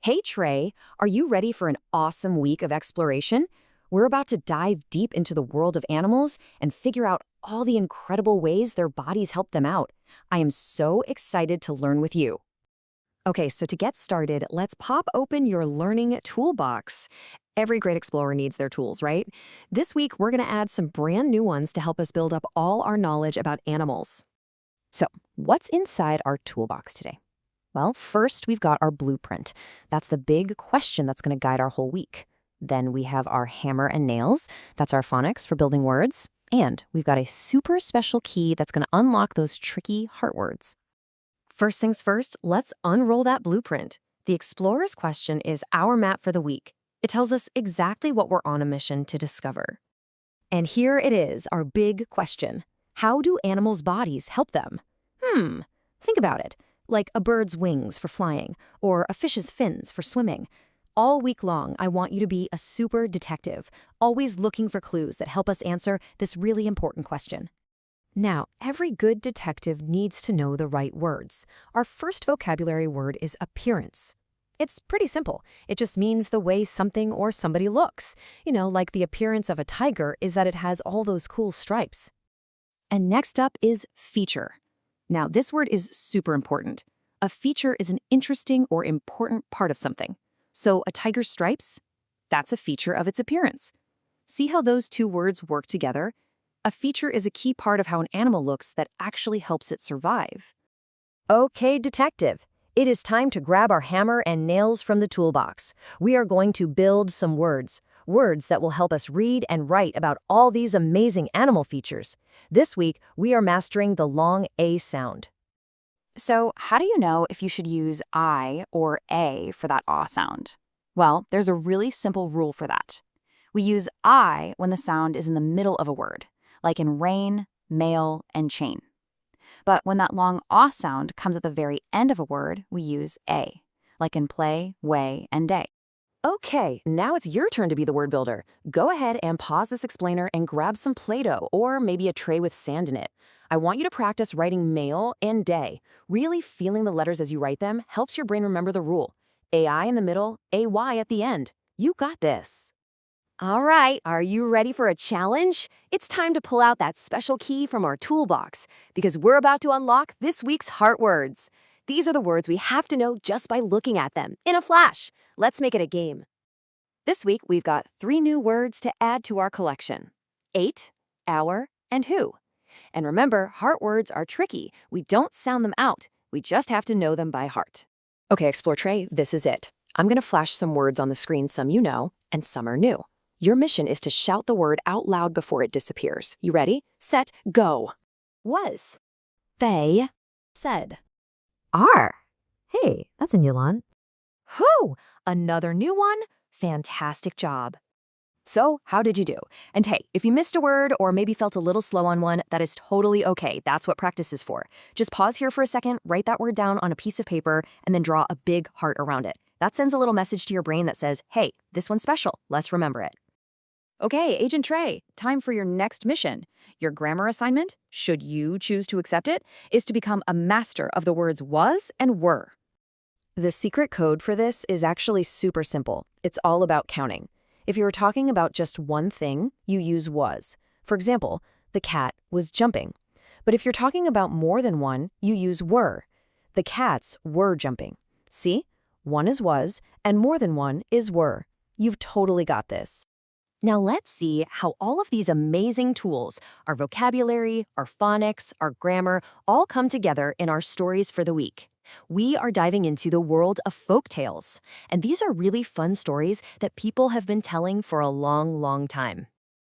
Hey Trey, are you ready for an awesome week of exploration? We're about to dive deep into the world of animals and figure out all the incredible ways their bodies help them out. I am so excited to learn with you. Okay, so to get started, let's pop open your learning toolbox. Every great explorer needs their tools, right? This week, we're going to add some brand new ones to help us build up all our knowledge about animals. So, what's inside our toolbox today? Well, first, we've got our blueprint. That's the big question that's going to guide our whole week. Then we have our hammer and nails. That's our phonics for building words. And we've got a super special key that's going to unlock those tricky heart words. First things first, let's unroll that blueprint. The explorer's question is our map for the week. It tells us exactly what we're on a mission to discover. And here it is, our big question. How do animals' bodies help them? Think about it. Like a bird's wings for flying, or a fish's fins for swimming. All week long, I want you to be a super detective, always looking for clues that help us answer this really important question. Now, every good detective needs to know the right words. Our first vocabulary word is appearance. It's pretty simple. It just means the way something or somebody looks. Like the appearance of a tiger is that it has all those cool stripes. And next up is feature. Now, this word is super important. A feature is an interesting or important part of something. So a tiger's stripes? That's a feature of its appearance. See how those two words work together? A feature is a key part of how an animal looks that actually helps it survive. Okay, detective. It is time to grab our hammer and nails from the toolbox. We are going to build some words. Words that will help us read and write about all these amazing animal features. This week, we are mastering the long A sound. So, how do you know if you should use I or A for that ah sound? Well, there's a really simple rule for that. We use I when the sound is in the middle of a word, like in rain, mail, and chain. But when that long ah sound comes at the very end of a word, we use A, like in play, way, and day. Okay, now it's your turn to be the word builder. Go ahead and pause this explainer and grab some Play-Doh or maybe a tray with sand in it. I want you to practice writing mail and day. Really feeling the letters as you write them helps your brain remember the rule. AI in the middle, AY at the end. You got this. All right, are you ready for a challenge? It's time to pull out that special key from our toolbox because we're about to unlock this week's heart words. These are the words we have to know just by looking at them, in a flash. Let's make it a game. This week, we've got 3 new words to add to our collection. 8, hour, and who. And remember, heart words are tricky. We don't sound them out. We just have to know them by heart. Okay, Explore Trae, this is it. I'm going to flash some words on the screen, some you know, and some are new. Your mission is to shout the word out loud before it disappears. You ready? Set, go. Was. They said. Are. Hey, that's a new one. Who? Another new one? Fantastic job. So, how did you do? And hey, if you missed a word or maybe felt a little slow on one, that is totally okay. That's what practice is for. Just pause here for a second, write that word down on a piece of paper, and then draw a big heart around it. That sends a little message to your brain that says, hey, this one's special. Let's remember it. Okay, Agent Trae, time for your next mission. Your grammar assignment, should you choose to accept it, is to become a master of the words was and were. The secret code for this is actually super simple. It's all about counting. If you were talking about just one thing, you use was. For example, the cat was jumping. But if you're talking about more than one, you use were. The cats were jumping. See? One is was, and more than one is were. You've totally got this. Now let's see how all of these amazing tools, our vocabulary, our phonics, our grammar, all come together in our stories for the week. We are diving into the world of folk tales, and these are really fun stories that people have been telling for a long, long time.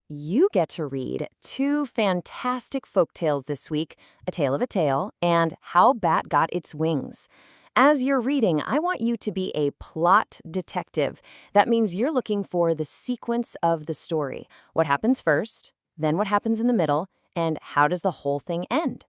You get to read 2 fantastic folk tales this week, A Tale of a Tale and How Bat Got Its Wings. As you're reading, I want you to be a plot detective. That means you're looking for the sequence of the story. What happens first, then what happens in the middle, and how does the whole thing end?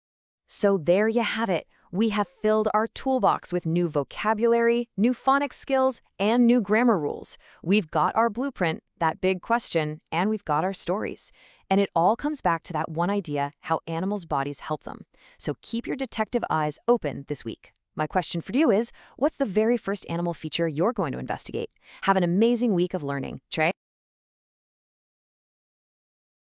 So there you have it. We have filled our toolbox with new vocabulary, new phonics skills, and new grammar rules. We've got our blueprint, that big question, and we've got our stories. And it all comes back to that one idea, how animals' bodies help them. So keep your detective eyes open this week. My question for you is, what's the very first animal feature you're going to investigate? Have an amazing week of learning. Trae?